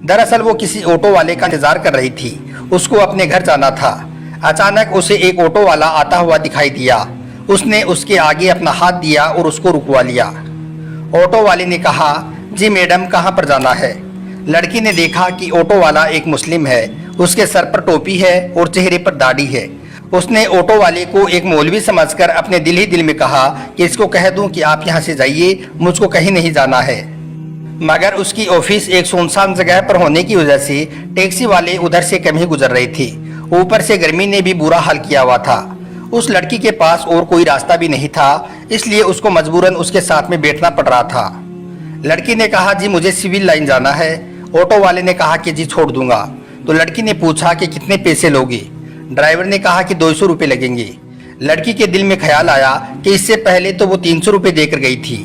दरअसल वो किसी ऑटो वाले का इंतजार कर रही थी। उसको अपने घर जाना था। अचानक उसे एक ऑटो वाला आता हुआ दिखाई दिया। उसने उसके आगे अपना हाथ दिया और उसको रुकवा लिया। ऑटो वाले ने कहा, जी मैडम, कहाँ पर जाना है? लड़की ने देखा कि ऑटो वाला एक मुस्लिम है। उसके सर पर टोपी है और चेहरे पर दाढ़ी है। उसने ऑटो वाले को एक मौलवी समझकर अपने दिल ही दिल में कहा कि इसको कह दूं कि आप यहाँ से जाइए, मुझको कहीं नहीं जाना है। मगर उसकी ऑफिस एक सुनसान जगह पर होने की वजह से टैक्सी वाले उधर से कम ही गुजर रहे थे। ऊपर से गर्मी ने भी बुरा हाल किया हुआ था। उस लड़की के पास और कोई रास्ता भी नहीं था, इसलिए उसको मजबूरन उसके साथ में बैठना पड़ रहा था। लड़की ने कहा, जी मुझे सिविल लाइन जाना है। ऑटो वाले ने कहा कि जी छोड़ दूंगा। तो लड़की ने पूछा कि कितने पैसे लोगे? ड्राइवर ने कहा कि 200 रुपये लगेंगे। लड़की के दिल में ख्याल आया कि इससे पहले तो वो 300 रुपये देकर गई थी।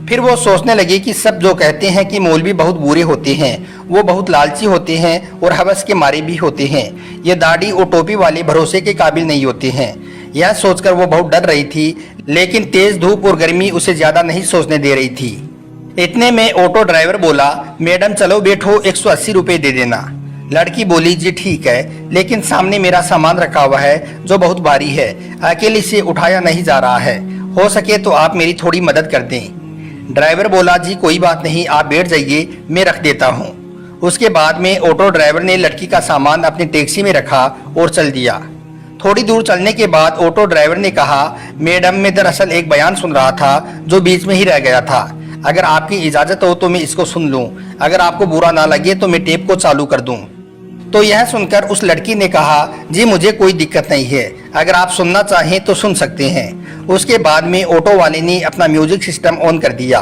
फिर वो सोचने लगी कि सब जो कहते हैं कि मौलवी बहुत बुरे होते हैं, वो बहुत लालची होते हैं और हवस के मारे भी होते हैं। ये दाढ़ी और टोपी वाले भरोसे के काबिल नहीं होते हैं। यह सोचकर वो बहुत डर रही थी, लेकिन तेज धूप और गर्मी उसे ज्यादा नहीं सोचने दे रही थी। इतने में ऑटो ड्राइवर बोला, मैडम चलो बैठो, 180 रुपये दे देना। लड़की बोली, जी ठीक है, लेकिन सामने मेरा सामान रखा हुआ है जो बहुत भारी है, अकेले से उठाया नहीं जा रहा है। हो सके तो आप मेरी थोड़ी मदद कर दें। ड्राइवर बोला, जी कोई बात नहीं, आप बैठ जाइए, मैं रख देता हूँ। उसके बाद में ऑटो ड्राइवर ने लड़की का सामान अपनी टैक्सी में रखा और चल दिया। थोड़ी दूर चलने के बाद ऑटो ड्राइवर ने कहा, मैडम मैं दरअसल एक बयान सुन रहा था जो बीच में ही रह गया था। अगर आपकी इजाज़त हो तो मैं इसको सुन लूं। अगर आपको बुरा ना लगे तो मैं टेप को चालू कर दूं। तो यह सुनकर उस लड़की ने कहा, जी मुझे कोई दिक्कत नहीं है, अगर आप सुनना चाहें तो सुन सकते हैं। उसके बाद में ऑटो वाले ने अपना म्यूजिक सिस्टम ऑन कर दिया।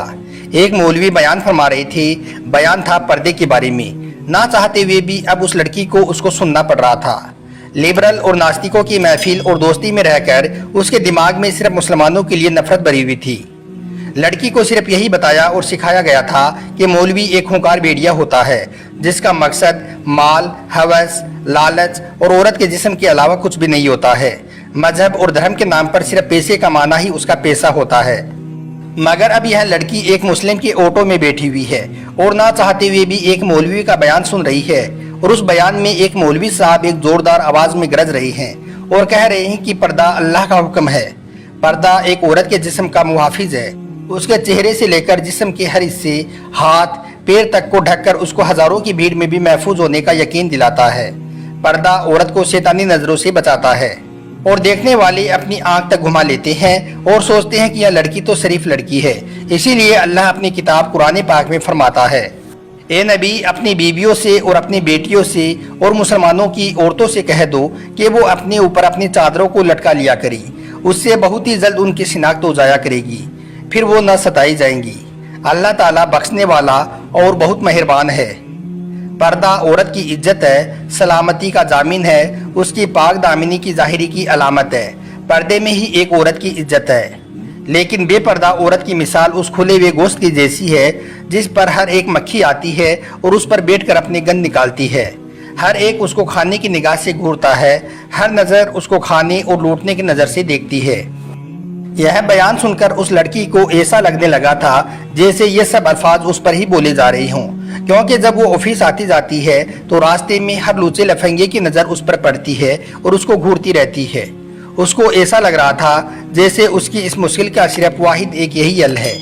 एक मौलवी बयान फरमा रहे थे। बयान था पर्दे के बारे में। ना चाहते हुए भी अब उस लड़की को उसको सुनना पड़ रहा था। लिबरल और नास्तिकों की महफिल और दोस्ती में रहकर उसके दिमाग में सिर्फ मुसलमानों के लिए नफरत भरी हुई थी। लड़की को सिर्फ यही बताया और सिखाया गया था कि मौलवी एक खूंखार भेड़िया होता है जिसका मकसद माल, हवस, लालच और औरत के जिस्म के अलावा कुछ भी नहीं होता है। मजहब और धर्म के नाम पर सिर्फ पैसे कमाना ही उसका पैसा होता है। मगर अब यह लड़की एक मुस्लिम के ऑटो में बैठी हुई है और ना चाहते हुए भी एक मौलवी का बयान सुन रही है। और उस बयान में एक मौलवी साहब एक जोरदार आवाज में गरज रहे हैं और कह रहे हैं कि पर्दा अल्लाह का हुक्म है। पर्दा एक औरत के जिस्म का मुहाफिज है। उसके चेहरे से लेकर जिस्म के हर हिस्से, हाथ पैर तक को ढककर उसको हजारों की भीड़ में भी महफूज होने का यकीन दिलाता है। पर्दा औरत को शैतानी नजरों से बचाता है और देखने वाले अपनी आंख तक घुमा लेते हैं और सोचते हैं कि यह लड़की तो शरीफ लड़की है। इसीलिए अल्लाह अपनी किताब कुरान पाक में फरमाता है, ए नबी अपनी बीवियों से और अपनी बेटियों से और मुसलमानों की औरतों से कह दो कि वो अपने ऊपर अपनी चादरों को लटका लिया करी। उससे बहुत ही जल्द उनकी शिनाख्त हो जाया करेगी, फिर वो न सताई जाएंगी। अल्लाह ताला बख्शने वाला और बहुत मेहरबान है। पर्दा औरत की इज्जत है, सलामती का जामिन है, उसकी पाक दामिनी की जाहिरी की अलामत है। पर्दे में ही एक औरत की इज्जत है। लेकिन बेपर्दा औरत की मिसाल उस खुले हुए गोश्त की जैसी है जिस पर हर एक मक्खी आती है और उस पर बैठकर अपनी गंध निकालती है। हर एक उसको खाने की निगाह से घूरता है, हर नज़र उसको खाने और लूटने की नज़र से देखती है। यह बयान सुनकर उस लड़की को ऐसा लगने लगा था जैसे ये सब अल्फाज उस पर ही बोले जा रहे हों, क्योंकि जब वो ऑफिस आती जाती है तो रास्ते में हर लूचे लफंगे की नज़र उस पर पड़ती है और उसको घूरती रहती है। उसको ऐसा लग रहा था जैसे उसकी इस मुश्किल का सिर्फ वाहिद एक यही हल है।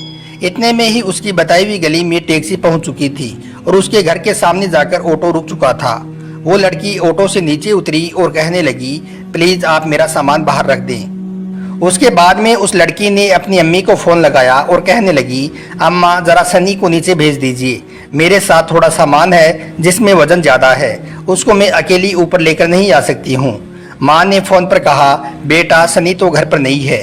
इतने में ही उसकी बताई हुई गली में टैक्सी पहुंच चुकी थी और उसके घर के सामने जाकर ऑटो रुक चुका था। वो लड़की ऑटो से नीचे उतरी और कहने लगी, प्लीज़ आप मेरा सामान बाहर रख दें। उसके बाद में उस लड़की ने अपनी अम्मी को फ़ोन लगाया और कहने लगी, अम्मा ज़रा सनी को नीचे भेज दीजिए, मेरे साथ थोड़ा सामान है जिसमें वज़न ज़्यादा है, उसको मैं अकेली ऊपर लेकर नहीं आ सकती हूँ। माँ ने फ़ोन पर कहा, बेटा सनी तो घर पर नहीं है।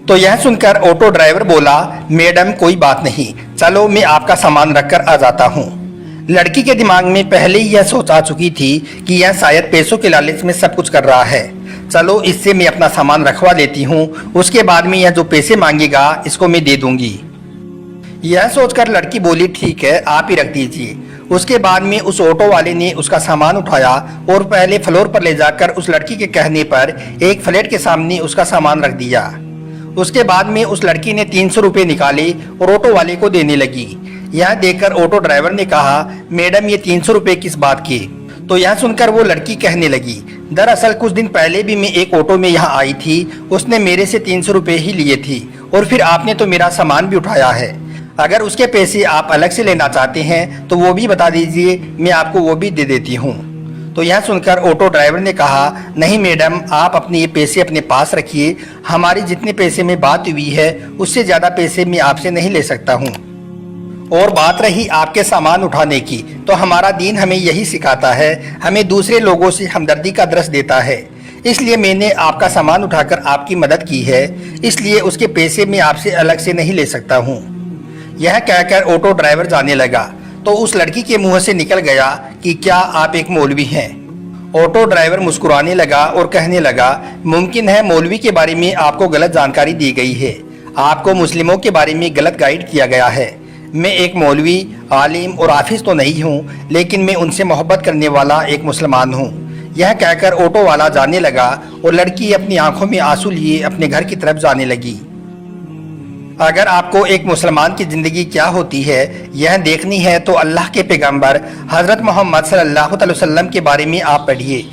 तो यह सुनकर ऑटो ड्राइवर बोला, मैडम कोई बात नहीं, चलो मैं आपका सामान रख कर आ जाता हूँ। लड़की के दिमाग में पहले ही यह सोच आ चुकी थी कि यह शायद पैसों के लालच में सब कुछ कर रहा है। चलो इससे मैं अपना सामान रखवा लेती हूँ, उसके बाद में यह जो पैसे मांगेगा इसको मैं दे दूंगी। यह सोचकर लड़की बोली, ठीक है आप ही रख दीजिए। उसके बाद में उस ऑटो वाले ने उसका सामान उठाया और पहले फ्लोर पर ले जाकर उस लड़की के कहने पर एक फ्लैट के सामने उसका सामान रख दिया। उसके बाद में उस लड़की ने 300 रुपये निकाले और ऑटो वाले को देने लगी। यह देखकर ऑटो ड्राइवर ने कहा, मैडम ये 300 रुपये किस बात के। तो यह सुनकर वो लड़की कहने लगी, दरअसल कुछ दिन पहले भी मैं एक ऑटो में यहाँ आई थी, उसने मेरे से 300 रुपये ही लिए थी और फिर आपने तो मेरा सामान भी उठाया है। अगर उसके पैसे आप अलग से लेना चाहते हैं तो वो भी बता दीजिए, मैं आपको वो भी दे देती हूँ। तो यह सुनकर ऑटो ड्राइवर ने कहा, नहीं मैडम, आप अपने ये पैसे अपने पास रखिए, हमारी जितने पैसे में बात हुई है उससे ज़्यादा पैसे मैं आपसे नहीं ले सकता हूँ। और बात रही आपके सामान उठाने की, तो हमारा दीन हमें यही सिखाता है, हमें दूसरे लोगों से हमदर्दी का दर्स देता है, इसलिए मैंने आपका सामान उठाकर आपकी मदद की है, इसलिए उसके पैसे मैं आपसे अलग से नहीं ले सकता हूँ। यह कहकर ऑटो ड्राइवर जाने लगा तो उस लड़की के मुंह से निकल गया कि क्या आप एक मौलवी हैं। ऑटो ड्राइवर मुस्कुराने लगा और कहने लगा, मुमकिन है मौलवी के बारे में आपको गलत जानकारी दी गई है, आपको मुस्लिमों के बारे में गलत गाइड किया गया है। मैं एक मौलवी, आलिम और हाफिज तो नहीं हूँ, लेकिन मैं उनसे मोहब्बत करने वाला एक मुसलमान हूँ। यह कहकर ऑटो वाला जाने लगा और लड़की अपनी आंखों में आंसू लिए अपने घर की तरफ जाने लगी। अगर आपको एक मुसलमान की ज़िंदगी क्या होती है यह देखनी है तो अल्लाह के पैगंबर हज़रत मोहम्मद सल्लल्लाहु अलैहि वसल्लम के बारे में आप पढ़िए।